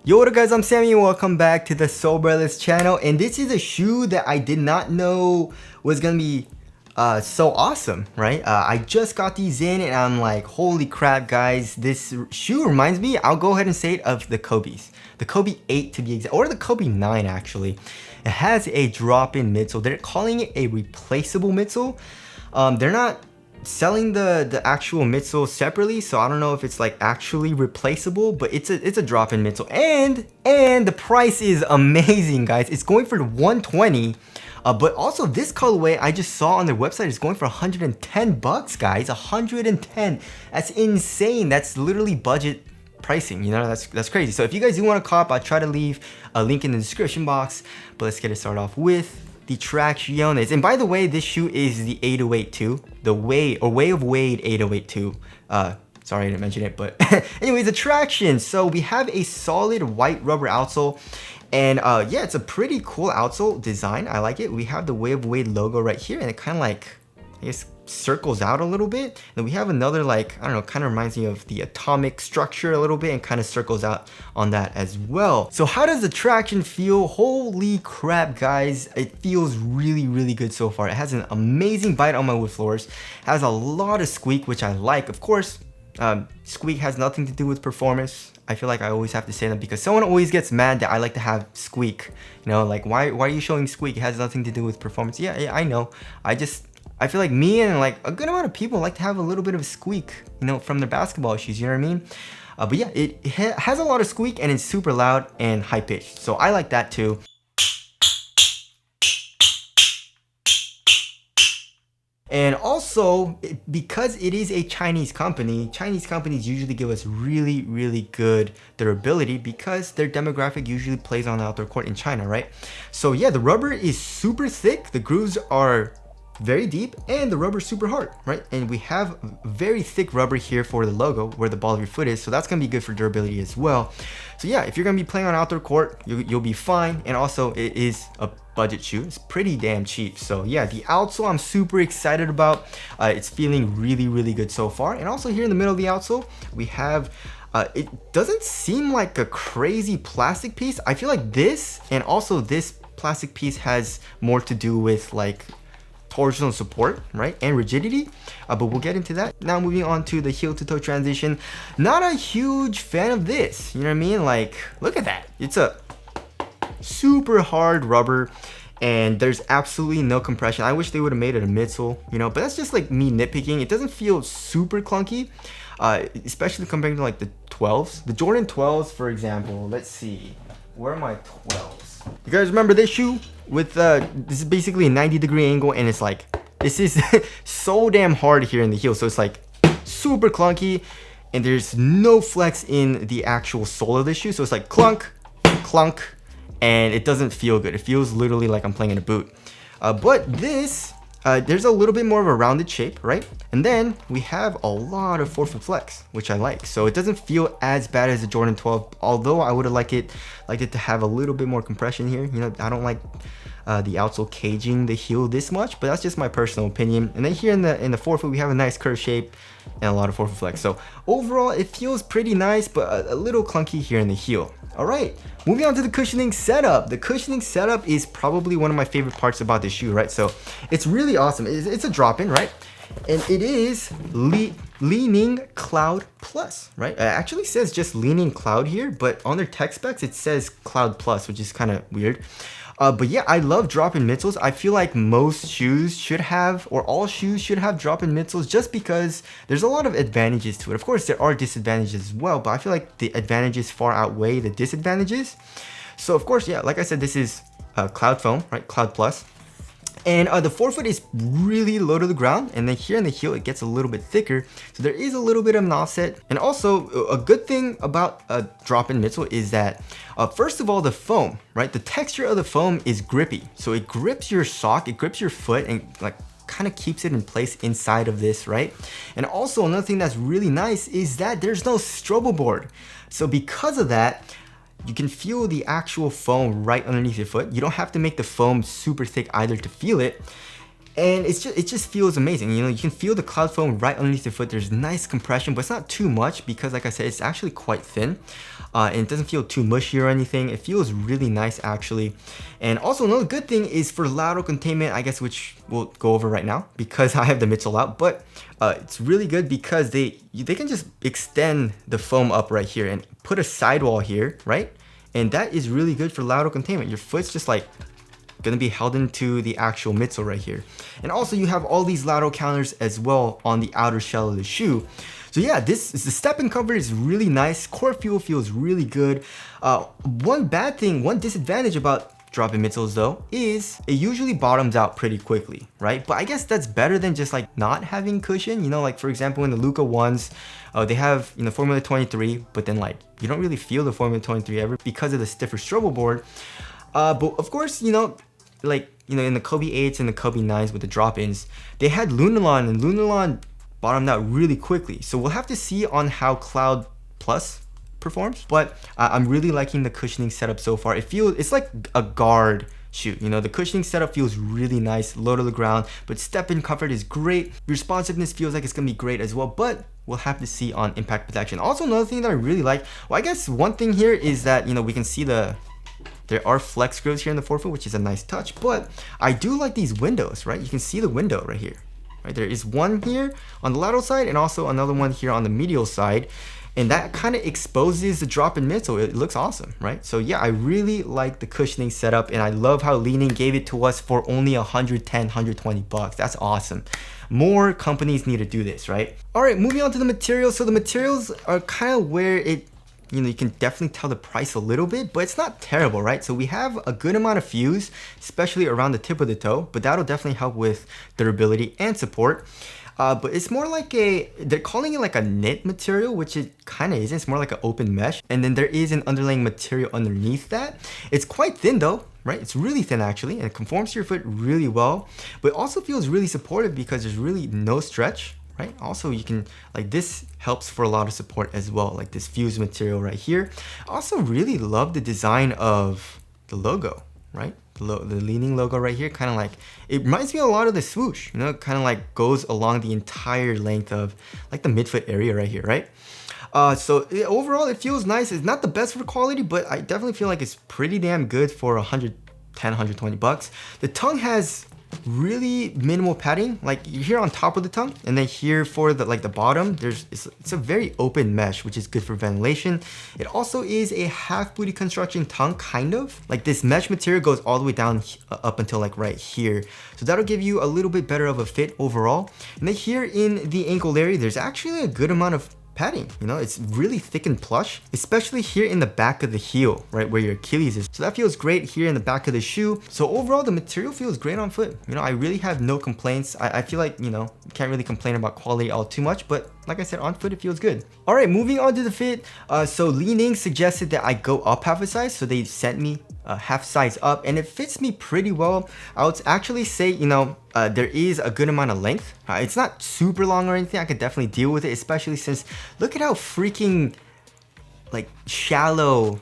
Yo, what up guys, I'm Sammy and welcome back to the Soul Brothers channel, and this is a shoe that I did not know was gonna be so awesome, right? I just got these in and I'm like, holy crap guys, this shoe reminds me, I'll go ahead and say it, of the Kobe's. The Kobe 8 to be exact, or the Kobe 9 actually. It has a drop-in midsole. They're calling it a replaceable midsole. They're not selling the actual midsole separately, so I don't know if it's like actually replaceable, but it's a drop-in midsole, and the price is amazing guys. It's going for 120, but also this colorway I just saw on their website is going for 110 bucks guys. 110. That's insane. That's literally budget pricing, you know. That's crazy. So if you guys do want to cop, I'll try to leave a link in the description box, but let's get it started off with the Tracciones. And by the way, this shoe is the 8082, the Way of Wade 8082. Sorry I didn't mention it, but anyways, the traction. So we have a solid white rubber outsole, and yeah, it's a pretty cool outsole design. I like it. We have the Way of Wade logo right here, and it kind of like, I guess, circles out a little bit. And we have another, like, I don't know, kind of reminds me of the atomic structure a little bit, and kind of circles out on that as well. So how does the traction feel? Holy crap guys, it feels really good so far. It has an amazing bite on my wood floors. It has a lot of squeak, which I like. Of course, squeak has nothing to do with performance. I feel like I always have to say that because someone always gets mad that I like to have squeak. You know, like, why are you showing squeak? It has nothing to do with performance. Yeah, I know. I feel like me and like a good amount of people like to have a little bit of squeak, you know, from their basketball shoes, you know what I mean? But yeah, it has a lot of squeak and it's super loud and high pitched. So I like that too. And also, because it is a Chinese company, Chinese companies usually give us really good durability because their demographic usually plays on the outdoor court in China, right? So yeah, the rubber is super thick, the grooves are very deep, and the rubber is super hard, right? And we have very thick rubber here for the logo where the ball of your foot is, so that's gonna be good for durability as well. So yeah, if you're gonna be playing on outdoor court, you'll be fine. And also, it is a budget shoe. It's pretty damn cheap. So yeah, the outsole I'm super excited about. It's feeling really good so far. And also here in the middle of the outsole, we have it doesn't seem like a crazy plastic piece. I feel like this and also this plastic piece has more to do with like torsional support, right, and rigidity, but we'll get into that. Now moving on to the heel to toe transition. Not a huge fan of this, you know what I mean? Like, look at that. It's a super hard rubber and there's absolutely no compression. I wish they would have made it a midsole, you know, but that's just like me nitpicking. It doesn't feel super clunky, especially compared to like the 12s. The Jordan 12s, for example. Let's see, where are my 12s? You guys remember this shoe with this is basically a 90-degree angle, and it's like, this is so damn hard here in the heel, so it's like super clunky, and there's no flex in the actual sole of the shoe, so it's like clunk, and it doesn't feel good. It feels literally like I'm playing in a boot. But this, there's a little bit more of a rounded shape, right? And then we have a lot of forefoot flex, which I like. So it doesn't feel as bad as the Jordan 12, although I would have liked it to have a little bit more compression here. You know, I don't like the outsole caging the heel this much, but that's just my personal opinion. And then here in the forefoot, we have a nice curve shape and a lot of forefoot flex. So overall, it feels pretty nice, but a little clunky here in the heel. All right, moving on to the cushioning setup. The cushioning setup is probably one of my favorite parts about this shoe, right? So it's really awesome. It's a drop-in, right? And it is Leaning Cloud Plus, right? It actually says just Leaning Cloud here, but on their tech specs, it says Cloud Plus, which is kind of weird. But yeah, I love drop-in midsoles. I feel like most shoes should have, or all shoes should have drop-in midsoles, just because there's a lot of advantages to it. Of course, there are disadvantages as well, but I feel like the advantages far outweigh the disadvantages. So of course, yeah, like I said, this is Cloud Foam, right? Cloud Plus. And the forefoot is really low to the ground, and then here in the heel it gets a little bit thicker, so there is a little bit of an offset. And also a good thing about a drop-in midsole is that first of all, the foam, right? The texture of the foam is grippy, so it grips your sock, it grips your foot, and like kind of keeps it in place inside of this, right? And also another thing that's really nice is that there's no strobo board, so because of that, you can feel the actual foam right underneath your foot. You don't have to make the foam super thick either to feel it. And it just feels amazing. You know, you can feel the cloud foam right underneath your foot. There's nice compression, but it's not too much because, like I said, it's actually quite thin. And it doesn't feel too mushy or anything. It feels really nice actually. And also another good thing is for lateral containment, I guess, which we'll go over right now because I have the midsole out. But it's really good because they can just extend the foam up right here and put a sidewall here, right? And that is really good for lateral containment. Your foot's just like gonna be held into the actual midsole right here. And also you have all these lateral counters as well on the outer shell of the shoe. So yeah, the step-in cover is really nice. Core feel feels really good. One disadvantage about drop-in midsoles though is it usually bottoms out pretty quickly, right? But I guess that's better than just like not having cushion. You know, like for example in the Luca ones, they have, you know, Formula 23, but then like you don't really feel the Formula 23 ever because of the stiffer strobel board. But of course, you know, like, you know, in the Kobe 8s and the Kobe 9s with the drop-ins, they had Lunarlon, and Lunarlon bottomed out really quickly. So we'll have to see on how Cloud Plus performs. But I'm really liking the cushioning setup so far. It's like a guard shoe. You know, the cushioning setup feels really nice, low to the ground, but step-in comfort is great. Responsiveness feels like it's gonna be great as well, but we'll have to see on impact protection. Also, another thing that I really like, well, I guess one thing here is that, you know, we can see there are flex grills here in the forefoot, which is a nice touch, but I do like these windows, right? You can see the window right here, right? There is one here on the lateral side and also another one here on the medial side. And that kind of exposes the drop-in midsole. It looks awesome, right? So yeah, I really like the cushioning setup and I love how Li-Ning gave it to us for only 110, 120 bucks. That's awesome. More companies need to do this, right? All right, moving on to the materials. So the materials are kind of where you know, you can definitely tell the price a little bit, but it's not terrible, right? So we have a good amount of fuse, especially around the tip of the toe, but that'll definitely help with durability and support. But it's more like they're calling it like a knit material, which it kind of isn't. It's more like an open mesh. And then there is an underlaying material underneath that. It's quite thin though, right? It's really thin actually, and it conforms to your foot really well, but it also feels really supportive because there's really no stretch, right? Also, you can, like, this helps for a lot of support as well, like this fused material right here. I also really love the design of the logo, right? The Li-Ning logo right here, kind of like, it reminds me a lot of the swoosh, you know, kind of like goes along the entire length of like the midfoot area right here, right? Overall, it feels nice. It's not the best for quality, but I definitely feel like it's pretty damn good for 110, 120 bucks. The tongue has really minimal padding, like here on top of the tongue, and then here for the bottom, it's a very open mesh, which is good for ventilation. It also is a half booty construction tongue, kind of like this mesh material goes all the way down up until like right here, so that'll give you a little bit better of a fit overall. And then here in the ankle area, there's actually a good amount of padding, you know, it's really thick and plush, especially here in the back of the heel, right where your Achilles is. So that feels great here in the back of the shoe. So overall, the material feels great on foot. You know, I really have no complaints. I feel like, you know, you can't really complain about quality all too much, but like I said, on foot, it feels good. All right, moving on to the fit. So Li-Ning suggested that I go up half a size, so they sent me half size up, and it fits me pretty well. I would actually say, you know, there is a good amount of length. It's not super long or anything. I could definitely deal with it, especially since look at how freaking like shallow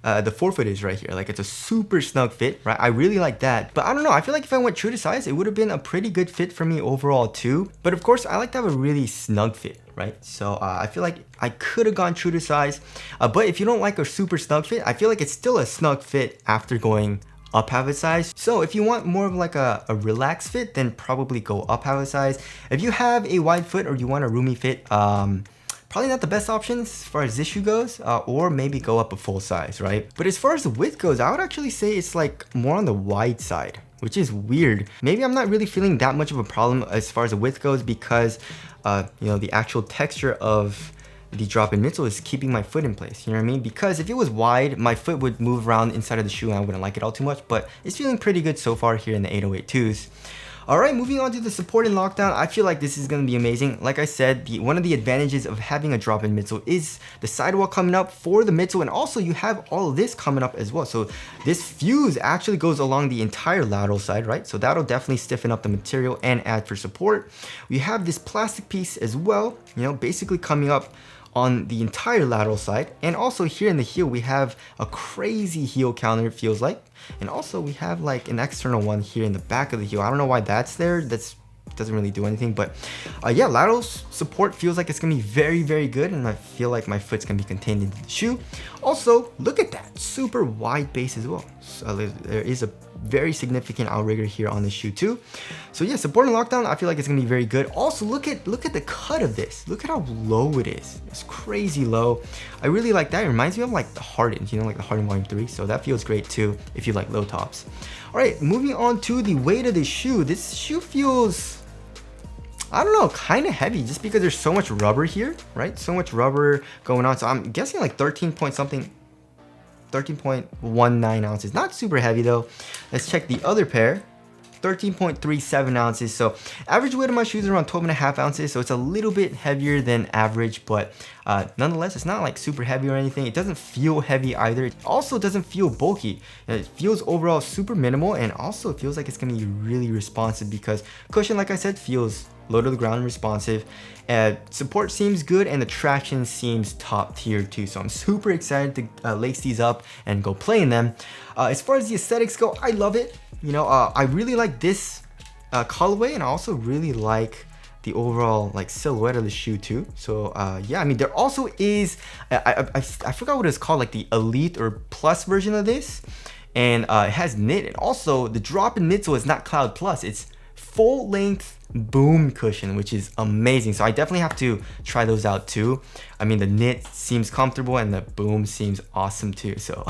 the forefoot is right here. Like, it's a super snug fit, right? I really like that. But I don't know, I feel like if I went true to size, it would have been a pretty good fit for me overall too. But of course, I like to have a really snug fit, right? So I feel like I could have gone true to size. But if you don't like a super snug fit, I feel like it's still a snug fit after going up half a size. So if you want more of like a relaxed fit, then probably go up half a size. If you have a wide foot or you want a roomy fit, probably not the best option as far as this shoe goes, or maybe go up a full size, right? But as far as the width goes, I would actually say it's like more on the wide side, which is weird. Maybe I'm not really feeling that much of a problem as far as the width goes because, you know, the actual texture of the drop-in midsole is keeping my foot in place, you know what I mean? Because if it was wide, my foot would move around inside of the shoe and I wouldn't like it all too much, but it's feeling pretty good so far here in the 808-2s. All right, moving on to the support and lockdown. I feel like this is gonna be amazing. Like I said, one of the advantages of having a drop-in midsole is the sidewall coming up for the midsole, and also you have all of this coming up as well. So this fuse actually goes along the entire lateral side, right? So that'll definitely stiffen up the material and add for support. We have this plastic piece as well, you know, basically coming up on the entire lateral side. And also here in the heel, we have a crazy heel counter, it feels like. And also we have like an external one here in the back of the heel. I don't know why that's there. That's doesn't really do anything, but yeah, lateral support feels like it's gonna be very, very good, and I feel like my foot's gonna be contained into the shoe. Also, look at that, super wide base as well. So there is a very significant outrigger here on the shoe too. So yeah, support and lockdown, I feel like it's gonna be very good. Also, look at the cut of this. Look at how low it is. It's crazy low. I really like that. It reminds me of like the Harden, you know, like the Harden Volume 3. So that feels great too if you like low tops. All right, moving on to the weight of the shoe. This shoe feels, I don't know, kind of heavy just because there's so much rubber here, right? So much rubber going on. So I'm guessing like 13.19 ounces. Not super heavy though. Let's check the other pair. 13.37 ounces. So average weight of my shoes is around 12.5 ounces. So it's a little bit heavier than average, but nonetheless, it's not like super heavy or anything. It doesn't feel heavy either. It also doesn't feel bulky. It feels overall super minimal, and also it feels like it's gonna be really responsive because cushion, like I said, feels low to the ground and responsive. Support seems good, and the traction seems top tier too. So I'm super excited to lace these up and go play in them. As far as the aesthetics go, I love it. You know, I really like this colorway, and I also really like the overall like silhouette of the shoe too. So yeah, I mean, there also is, I forgot what it's called, like the Elite or Plus version of this, and it has knit, and also the drop in midsole is not Cloud Plus, it's full length boom cushion, which is amazing. So I definitely have to try those out too. I mean, the knit seems comfortable and the boom seems awesome too. So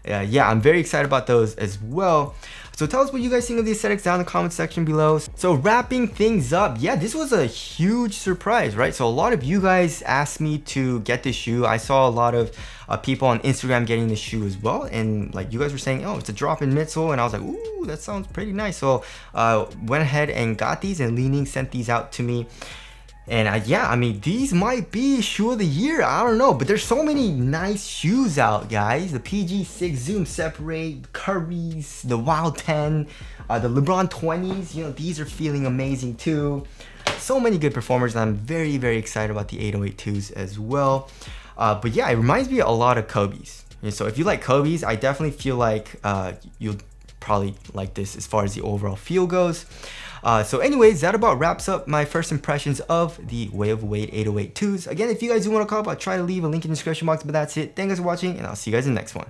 yeah, I'm very excited about those as well. So tell us what you guys think of the aesthetics down in the comment section below. So wrapping things up, yeah, this was a huge surprise, right? So a lot of you guys asked me to get this shoe. I saw a lot of people on Instagram getting the shoe as well, and like you guys were saying, oh, it's a drop in midsole, and I was like, ooh, that sounds pretty nice. So went ahead and got these, and Li Ning sent these out to me. And yeah, I mean, these might be shoe of the year. I don't know, but there's so many nice shoes out, guys. The PG6 Zoom Separate, Curry's, the Wild 10, the LeBron 20s. You know, these are feeling amazing too. So many good performers, and I'm very, very excited about the 808-2s as well. But yeah, it reminds me a lot of Kobe's. And so if you like Kobe's, I definitely feel like you'll probably like this as far as the overall feel goes. So anyways, that about wraps up my first impressions of the Way of Wade 808-2s. Again, if you guys do want to call up, I'll try to leave a link in the description box, but that's it. Thank you guys for watching, and I'll see you guys in the next one.